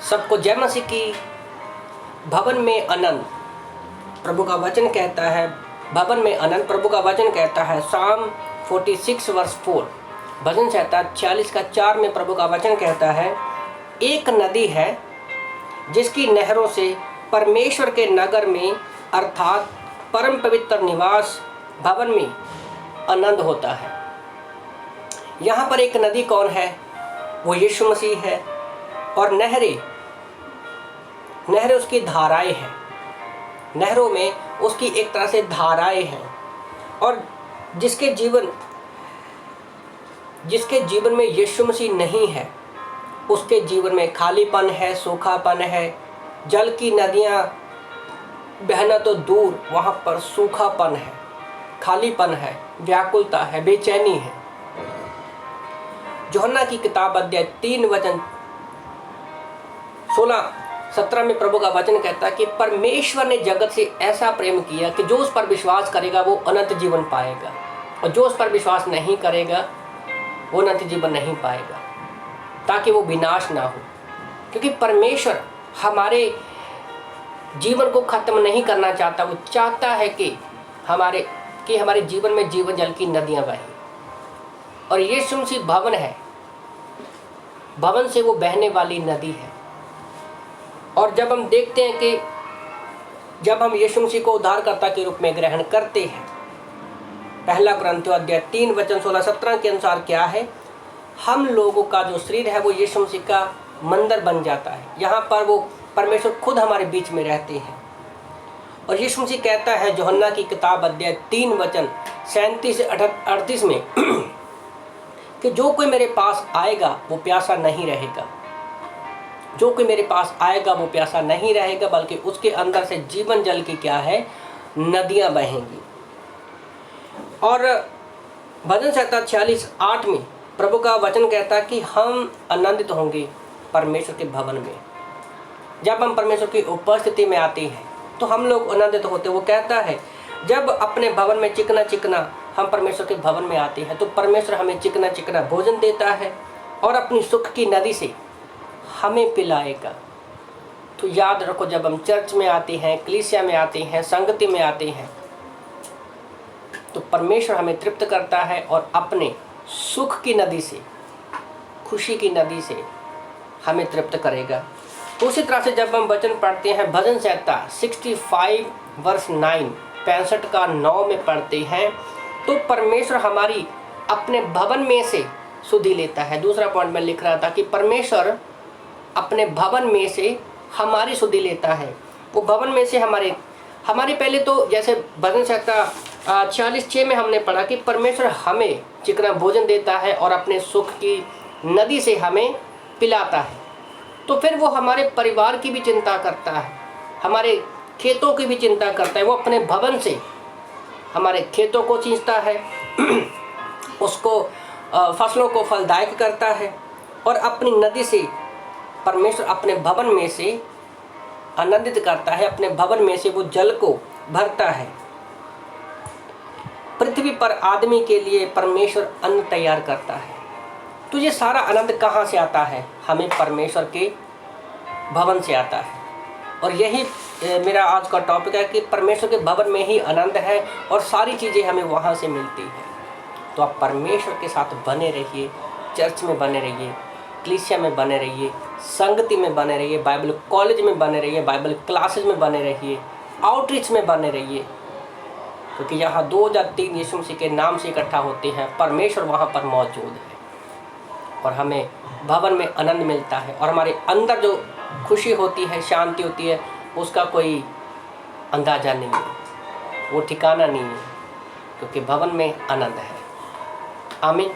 सबको जय मसीह की। भवन में आनंद, प्रभु का वचन कहता है, भवन में आनंद, प्रभु का वचन कहता है। साम 46 वर्स 4, भजन संहिता 46 का 4 में प्रभु का वचन कहता है, एक नदी है जिसकी नहरों से परमेश्वर के नगर में अर्थात परम पवित्र निवास भवन में आनंद होता है। यहाँ पर एक नदी कौन है? वो यीशु मसीह है। और नहरें उसकी धाराएं हैं। नहरों में उसकी एक तरह से धाराएं हैं। और जिसके जीवन में यीशु मसीह नहीं है, उसके जीवन में खालीपन है, सूखापन है। जल की नदियाँ बहना तो दूर, वहाँ पर सूखापन है, खालीपन है, व्याकुलता है, बेचैनी है। यूहन्ना की किताब अध्याय 3 वचन 16-17 में प्रभु का वचन कहता है कि परमेश्वर ने जगत से ऐसा प्रेम किया कि जो उस पर विश्वास करेगा वो अनंत जीवन पाएगा, और जो उस पर विश्वास नहीं करेगा वो अनंत जीवन नहीं पाएगा, ताकि वो विनाश ना हो। क्योंकि परमेश्वर हमारे जीवन को ख़त्म नहीं करना चाहता। वो चाहता है कि हमारे जीवन में जीवन जल की नदियाँ बहें। और यीशु मसीह भवन है, भवन से वो बहने वाली नदी है। और जब हम देखते हैं कि जब हम यीशु मसीह को उद्धारकर्ता के रूप में ग्रहण करते हैं, पहला कुरिन्थियों अध्याय 3 वचन 16-17 के अनुसार क्या है, हम लोगों का जो शरीर है वो यीशु मसीह का मंदिर बन जाता है। यहाँ पर वो परमेश्वर खुद हमारे बीच में रहते हैं। और यीशु मसीह कहता है यूहन्ना की किताब अध्याय 3 वचन 37 से 38 में कि जो कोई मेरे पास आएगा वो प्यासा नहीं रहेगा। जो कोई मेरे पास आएगा वो प्यासा नहीं रहेगा, बल्कि उसके अंदर से जीवन जल की क्या है, नदियां बहेंगी। और भजन संहिता 46:8 में प्रभु का वचन कहता है कि हम आनंदित होंगे परमेश्वर के भवन में। जब हम परमेश्वर की उपस्थिति में आते हैं तो हम लोग आनंदित होते हैं। वो कहता है जब अपने भवन में चिकना चिकना हम परमेश्वर के भवन में आते हैं तो परमेश्वर हमें चिकना चिकना भोजन देता है और अपनी सुख की नदी से हमें पिलाएगा। तो याद रखो, जब हम चर्च में आते हैं, कलीसिया में आते हैं, संगति में आते हैं, तो परमेश्वर हमें तृप्त करता है और अपने सुख की नदी से, खुशी की नदी से हमें तृप्त करेगा। उसी तरह से जब हम वचन पढ़ते हैं, भजन संहिता 65 वर्स 9 65 का 9 में पढ़ते हैं, तो परमेश्वर हमारी अपने भवन में से सुधि लेता है। दूसरा पॉइंट में लिख रहा था कि परमेश्वर अपने भवन में से हमारी सुधि लेता है। वो भवन में से हमारे पहले तो जैसे भजन संहिता 46:6 में हमने पढ़ा कि परमेश्वर हमें चिकना भोजन देता है और अपने सुख की नदी से हमें पिलाता है। तो फिर वो हमारे परिवार की भी चिंता करता है, हमारे खेतों की भी चिंता करता है। वो अपने भवन से हमारे खेतों को सींचता है, उसको फसलों को फलदायक करता है, और अपनी नदी से परमेश्वर अपने भवन में से आनंदित करता है। अपने भवन में से वो जल को भरता है। पृथ्वी पर आदमी के लिए परमेश्वर अन्न तैयार करता है। तो ये सारा आनंद कहाँ से आता है? हमें परमेश्वर के भवन से आता है। और यही मेरा आज का टॉपिक है कि परमेश्वर के भवन में ही आनंद है और सारी चीज़ें हमें वहाँ से मिलती हैं। तो आप परमेश्वर के साथ बने रहिए, चर्च में बने रहिए, कलीसिया में बने रहिए, संगति में बने रहिए, बाइबल कॉलेज में बने रहिए, बाइबल क्लासेज में बने रहिए, आउटरीच में बने रहिए। क्योंकि यहाँ 2 या 3 यीशु मसीह के नाम से इकट्ठा होते हैं, परमेश्वर वहाँ पर मौजूद है और हमें भवन में आनंद मिलता है। और हमारे अंदर जो खुशी होती है, शांति होती है, उसका कोई अंदाज़ा नहीं है, वो ठिकाना नहीं है, क्योंकि भवन में आनंद है। आमीन।